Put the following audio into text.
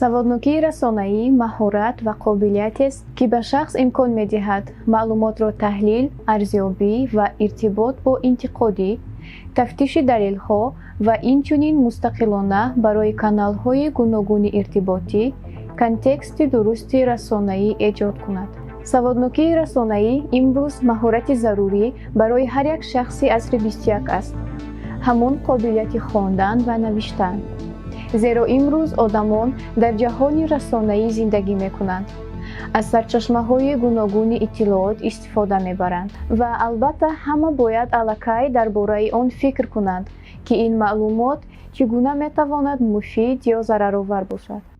саводнокии расонаӣ маҳорат ва қобилиятест, ки ба шахс имкон медиҳад маълумотро таҳлил, арзёбӣ ва иртибот бо интиқодӣ, тафтиши далелҳо ва инчунин мустақилона барои каналҳои гуногуни иртиботӣ контексти дурусти расонаӣ эҷод кунад. саводнокии расонаӣ имрӯз маҳорати зарурӣ барои ҳар як шахси асри 21 аст, ҳамон қобилияти хондан ва навиштан. зеро имрӯз одамон дар ҷаҳони расонаӣ зиндагӣ мекунанд, аз сарчашмаҳои гуногуни иттилоот истифода мебаранд ва албатта ҳама бояд аллакай дар бораи он фикр кунанд, ки ин маълумот чӣ гуна метавонад муфид ё зараровар бошад.